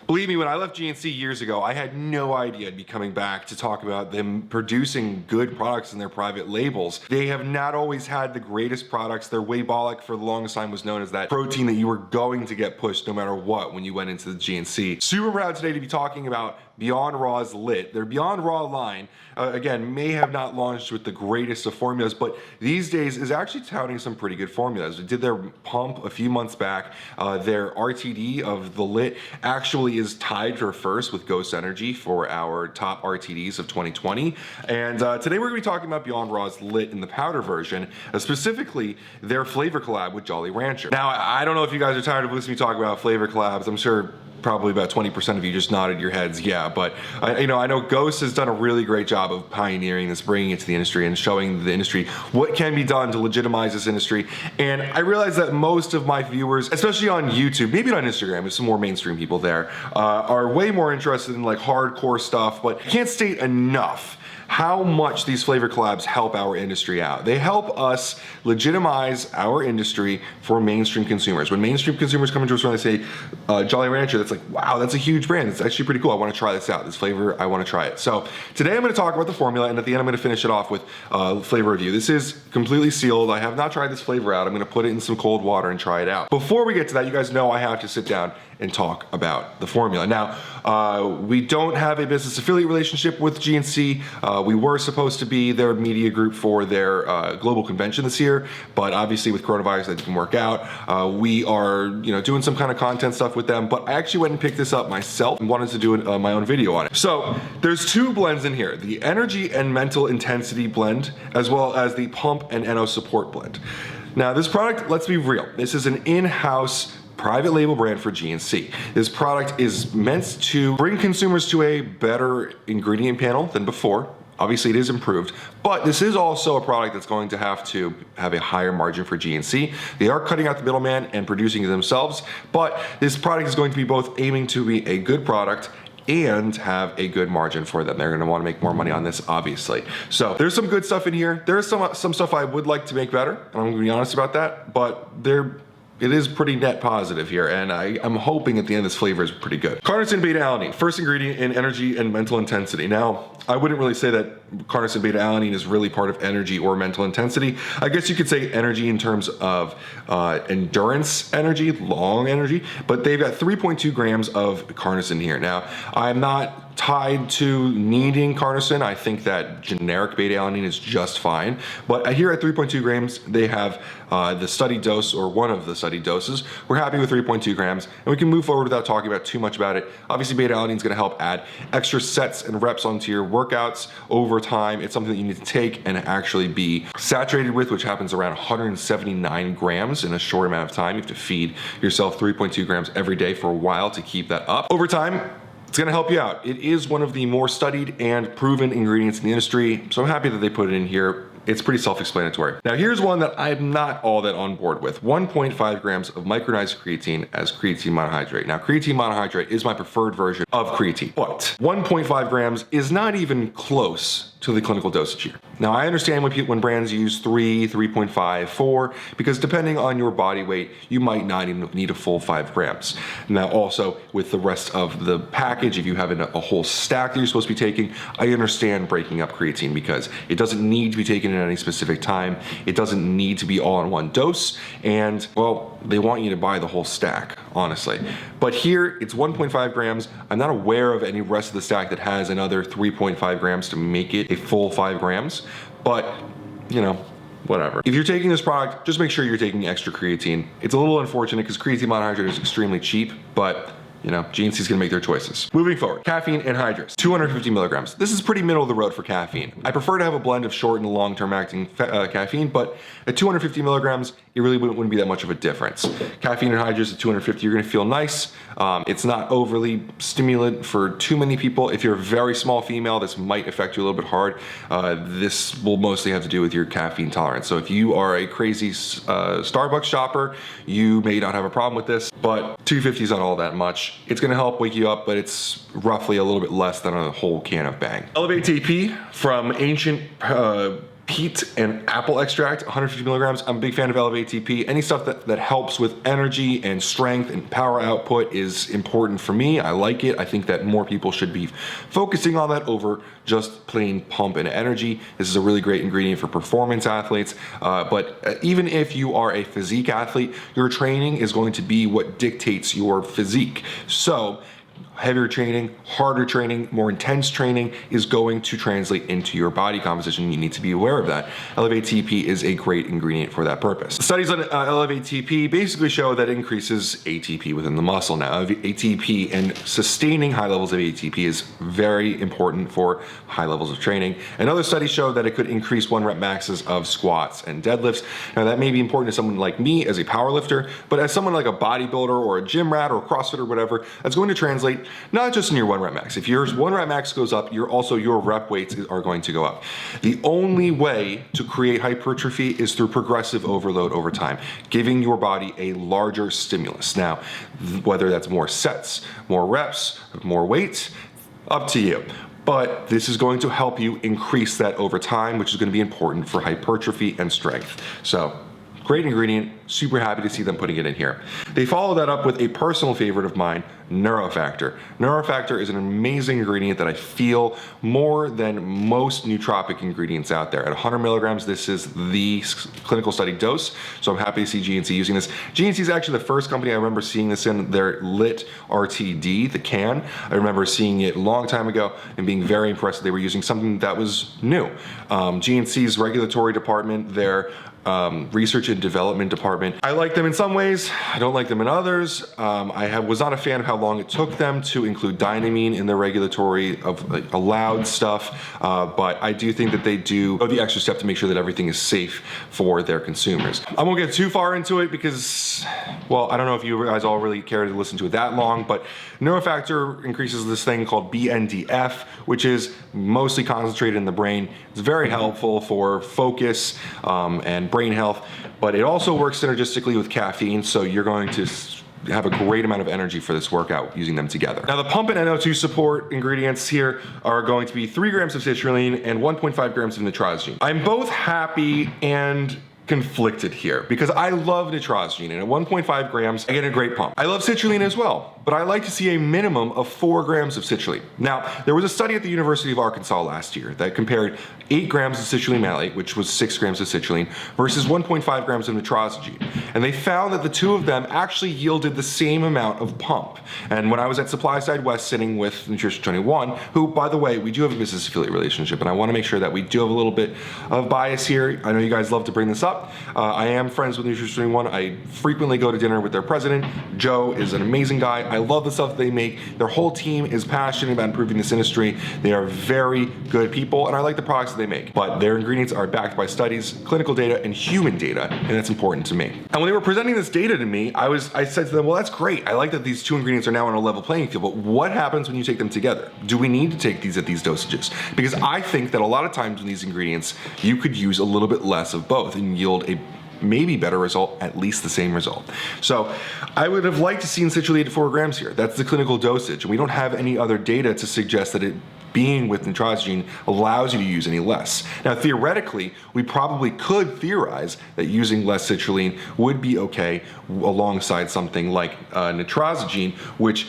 Believe me, when I left GNC years ago, I had no idea I'd be coming back to talk about them producing good products in their private labels. They have not always had the greatest products. Their Waybolic for the longest time was known as that protein that you were going to get pushed no matter what when you went into the GNC. Super proud today to be talking about Beyond RAW's LIT. Their Beyond RAW line, again, may have not launched with the greatest of formulas, but these days is actually touting some pretty good formulas. We did their pump a few months back. Their RTD of the LIT actually is tied for first with Ghost Energy for our top RTDs of 2020. And today we're going to be talking about Beyond RAW's LIT in the powder version, specifically their flavor collab with Jolly Rancher. Now, I don't know if you guys are tired of listening to me talk about flavor collabs. I'm sure probably about 20% of you just nodded your heads, yeah, but I know Ghost has done a really great job of pioneering this, bringing it to the industry and showing the industry what can be done to legitimize this industry. And I realize that most of my viewers, especially on YouTube, maybe not on Instagram, there's some more mainstream people there, are way more interested in like hardcore stuff, but I can't state enough how much these flavor collabs help our industry out. They help us legitimize our industry for mainstream consumers. When mainstream consumers come into a store and they say, Jolly Rancher, that's like, wow, that's a huge brand. It's actually pretty cool. I want to try this out. This flavor, I want to try it. So today I'm going to talk about the formula, and at the end I'm going to finish it off with flavor review. This is completely sealed. I have not tried this flavor out. I'm going to put it in some cold water and try it out. Before we get to that, you guys know I have to sit down and talk about the formula. Now, we don't have a business affiliate relationship with GNC. We were supposed to be their media group for their global convention this year, but obviously with coronavirus that didn't work out. We are, doing some kind of content stuff with them, but I actually went and picked this up myself and wanted to do my own video on it. So there's two blends in here, the Energy and Mental Intensity blend, as well as the Pump and No2 Support blend. Now this product, let's be real, this is an in-house private label brand for GNC. This product is meant to bring consumers to a better ingredient panel than before. Obviously it is improved, but this is also a product that's going to have a higher margin for GNC. They are cutting out the middleman and producing it themselves, but this product is going to be both aiming to be a good product and have a good margin for them. They're gonna wanna make more money on this, obviously. So there's some good stuff in here. There's some stuff I would like to make better, and I'm gonna be honest about that, but it is pretty net positive here, and I'm hoping at the end this flavor is pretty good. Carnitine Beta-Alanine, first ingredient in energy and mental intensity. Now, I wouldn't really say that Carnitine Beta-Alanine is really part of energy or mental intensity. I guess you could say energy in terms of endurance energy, long energy, but they've got 3.2 grams of carnitine here. Now, I'm not tied to needing carnitine. I think that generic beta-alanine is just fine. But here at 3.2 grams, they have the study dose, or one of the study doses. We're happy with 3.2 grams, and we can move forward without talking about too much about it. Obviously, beta-alanine is going to help add extra sets and reps onto your workouts over time. It's something that you need to take and actually be saturated with, which happens around 179 grams in a short amount of time. You have to feed yourself 3.2 grams every day for a while to keep that up. Over time, it's gonna help you out. It is one of the more studied and proven ingredients in the industry, so I'm happy that they put it in here. It's pretty self-explanatory. Now here's one that I'm not all that on board with. 1.5 grams of micronized creatine as creatine monohydrate. Now creatine monohydrate is my preferred version of creatine, but 1.5 grams is not even close to the clinical dosage here. Now I understand when brands use 3, 3.5, 4, because depending on your body weight, you might not even need a full 5 grams. Now also with the rest of the package, if you have a whole stack that you're supposed to be taking, I understand breaking up creatine because it doesn't need to be taken at any specific time. It doesn't need to be all in one dose, and well, they want you to buy the whole stack, honestly. But here it's 1.5 grams. I'm not aware of any rest of the stack that has another 3.5 grams to make it a full 5 grams, but whatever. If you're taking this product, just make sure you're taking extra creatine. It's a little unfortunate because creatine monohydrate is extremely cheap, but GNC's gonna make their choices. Moving forward, Caffeine Anhydrous, 250 milligrams. This is pretty middle of the road for caffeine. I prefer to have a blend of short and long-term acting caffeine, but at 250 milligrams, it really wouldn't be that much of a difference. Caffeine Anhydrous at 250, you're gonna feel nice. It's not overly stimulant for too many people. If you're a very small female, this might affect you a little bit hard. This will mostly have to do with your caffeine tolerance. So if you are a crazy Starbucks shopper, you may not have a problem with this, but 250 is not all that much. It's gonna help wake you up, but it's roughly a little bit less than a whole can of Bang. elevATP from Ancient peat and apple extract, 150 milligrams. I'm a big fan of elevATP. Any stuff that helps with energy and strength and power output is important for me. I like it. I think that more people should be focusing on that over just plain pump and energy. This is a really great ingredient for performance athletes. But even if you are a physique athlete, your training is going to be what dictates your physique. So heavier training, harder training, more intense training is going to translate into your body composition. You need to be aware of that. elevATP is a great ingredient for that purpose. Studies on elevATP basically show that it increases ATP within the muscle. Now, ATP and sustaining high levels of ATP is very important for high levels of training. And other studies show that it could increase 1 rep maxes of squats and deadlifts. Now, that may be important to someone like me as a power lifter, but as someone like a bodybuilder or a gym rat or a CrossFit or whatever, that's going to translate not just in your 1 rep max. If your 1 rep max goes up, your rep weights are going to go up. The only way to create hypertrophy is through progressive overload over time, giving your body a larger stimulus. Now, whether that's more sets, more reps, more weights, up to you. But this is going to help you increase that over time, which is going to be important for hypertrophy and strength. So, great ingredient, super happy to see them putting it in here. They follow that up with a personal favorite of mine, NeuroFactor. NeuroFactor is an amazing ingredient that I feel more than most nootropic ingredients out there. At 100 milligrams, this is the clinical study dose, so I'm happy to see GNC using this. GNC is actually the first company I remember seeing this in their Lit RTD, the can. I remember seeing it a long time ago and being very impressed that they were using something that was new. GNC's regulatory department, their research and development department. I like them in some ways, I don't like them in others. I was not a fan of how long it took them to include dynamine in their regulatory of allowed stuff, but I do think that they do go the extra step to make sure that everything is safe for their consumers. I won't get too far into it because, well, I don't know if you guys all really care to listen to it that long, but NeuroFactor increases this thing called BNDF, which is mostly concentrated in the brain. It's very helpful for focus and brain health, but it also works synergistically with caffeine, so you're going to have a great amount of energy for this workout using them together. Now, the pump and No2 support ingredients here are going to be 3 grams of citrulline and 1.5 grams of nitrosigine. I'm both happy and conflicted here because I love nitrosigine, and at 1.5 grams I get a great pump. I love citrulline as well, but I like to see a minimum of 4 grams of citrulline. Now, there was a study at the University of Arkansas last year that compared 8 grams of citrulline malate, which was 6 grams of citrulline, versus 1.5 grams of nitrosigine. And they found that the two of them actually yielded the same amount of pump. And when I was at Supply Side West sitting with Nutrition 21, who, by the way, we do have a business affiliate relationship, and I want to make sure that we do have a little bit of bias here. I know you guys love to bring this up. I am friends with Nutrition 21. I frequently go to dinner with their president. Joe is an amazing guy. I love the stuff they make. Their whole team is passionate about improving this industry. They are very good people, and I like the products that they make. But their ingredients are backed by studies, clinical data, and human data, and that's important to me. And when they were presenting this data to me, I said to them, well, that's great. I like that these two ingredients are now on a level playing field, but what happens when you take them together? Do we need to take these at these dosages? Because I think that a lot of times in these ingredients, you could use a little bit less of both and yield a maybe better result, at least the same result. So I would have liked to see citrulline at 4 grams here. That's the clinical dosage. And we don't have any other data to suggest that it being with nitrosigine allows you to use any less. Now, theoretically, we probably could theorize that using less citrulline would be okay alongside something like nitrosigine, which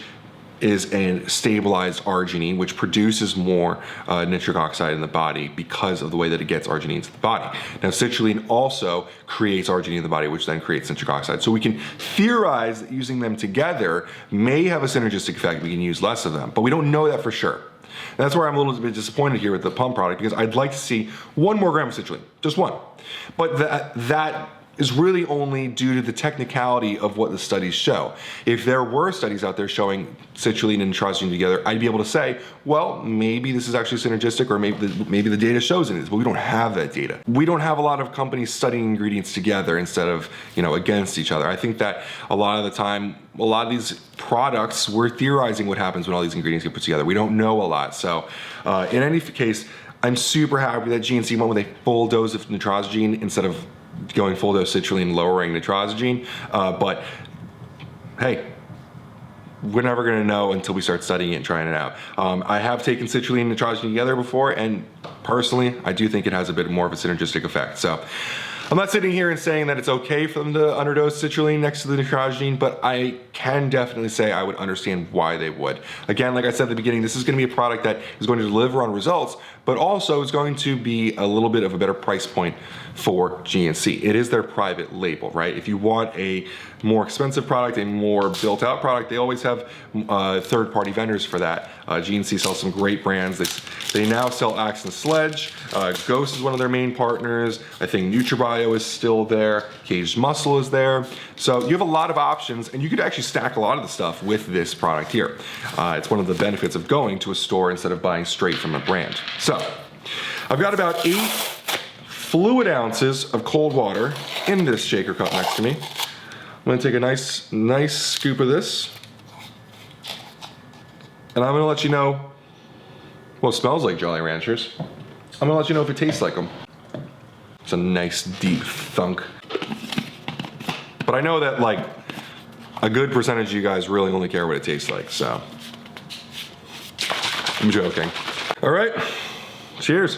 is a stabilized arginine, which produces more nitric oxide in the body because of the way that it gets arginine into the body. Now, citrulline also creates arginine in the body, which then creates nitric oxide. So we can theorize that using them together may have a synergistic effect. We can use less of them, but we don't know that for sure. And that's where I'm a little bit disappointed here with the pump product, because I'd like to see 1 more gram of citrulline, just 1. But that is really only due to the technicality of what the studies show. If there were studies out there showing citrulline and nitrosigine together, I'd be able to say, well, maybe this is actually synergistic, or maybe the data shows it is, but we don't have that data. We don't have a lot of companies studying ingredients together instead of, against each other. I think that a lot of the time, a lot of these products, we're theorizing what happens when all these ingredients get put together. We don't know a lot. So in any case, I'm super happy that GNC went with a full dose of nitrosigine instead of going full dose citrulline, lowering nitrosigine. But hey, we're never going to know until we start studying it and trying it out. I have taken citrulline and nitrogen together before, and personally, I do think it has a bit more of a synergistic effect. So I'm not sitting here and saying that it's okay for them to underdose citrulline next to the nitrogen, but I can definitely say I would understand why they would. Again, like I said at the beginning, this is going to be a product that is going to deliver on results, but also it's going to be a little bit of a better price point for GNC. It is their private label, right? If you want a more expensive product, a more built out product, they always have third-party vendors for that. GNC sells some great brands. They now sell Axe and Sledge. Ghost is one of their main partners. I think NutriBio is still there. Caged Muscle is there. So you have a lot of options, and you could actually stack a lot of the stuff with this product here. It's one of the benefits of going to a store instead of buying straight from a brand. So I've got about 8 fluid ounces of cold water in this shaker cup next to me. I'm gonna take a nice scoop of this, and I'm gonna let you know, well, it smells like Jolly Ranchers. I'm gonna let you know if it tastes like them. It's a nice deep thunk. But I know that like a good percentage of you guys really only care what it tastes like, so I'm joking. All right, cheers.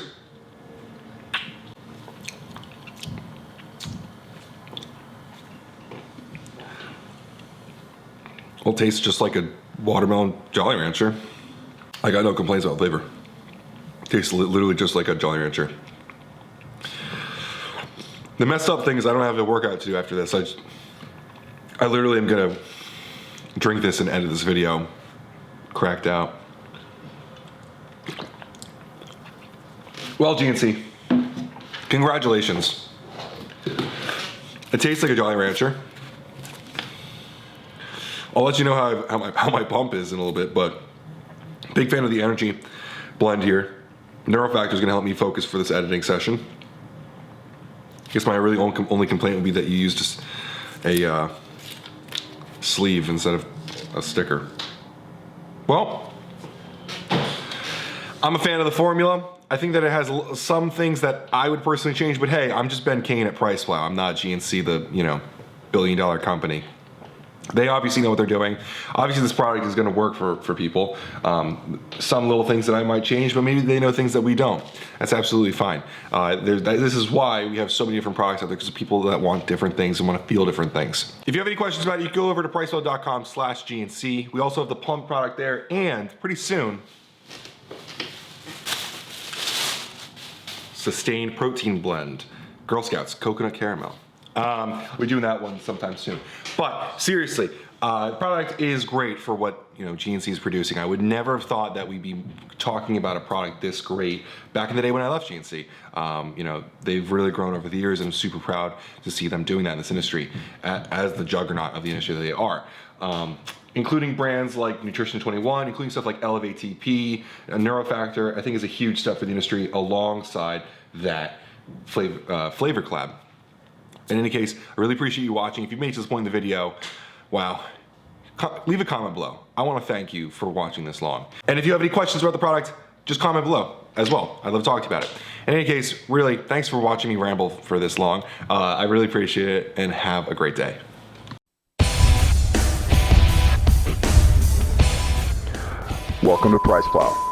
Well, it tastes just like a watermelon Jolly Rancher. I got no complaints about flavor. It tastes literally just like a Jolly Rancher. The messed up thing is I don't have a workout to do after this. I literally am gonna drink this and edit this video cracked out. Well, GNC, congratulations. It tastes like a Jolly Rancher. I'll let you know how my pump is in a little bit, but big fan of the energy blend here. NeuroFactor is gonna help me focus for this editing session. I guess my really only complaint would be that you used just a sleeve instead of a sticker. Well, I'm a fan of the formula. I think that it has some things that I would personally change, but hey, I'm just Ben Kane at PricePlow. I'm not GNC, the billion-dollar company. They obviously know what they're doing. Obviously, this product is going to work for people. Some little things that I might change, but maybe they know things that we don't. That's absolutely fine. This is why we have so many different products out there, because people that want different things and want to feel different things. If you have any questions about it, you can go over to PricePlow.com/GNC. We also have the plum product there, and pretty soon, Sustained Protein Blend, Girl Scouts, Coconut Caramel. We're doing that one sometime soon. But seriously, the product is great for what GNC is producing. I would never have thought that we'd be talking about a product this great back in the day when I left GNC. They've really grown over the years, and I'm super proud to see them doing that in this industry as the juggernaut of the industry that they are. Including brands like Nutrition 21, including stuff like elevATP, NeuroFactor, I think is a huge step for the industry alongside that flavor collab. In any case, I really appreciate you watching. If you've made it to this point in the video, wow, leave a comment below. I want to thank you for watching this long. And if you have any questions about the product, just comment below as well. I'd love to talk to you about it. In any case, really, thanks for watching me ramble for this long. I really appreciate it, and have a great day. Welcome to PricePlow.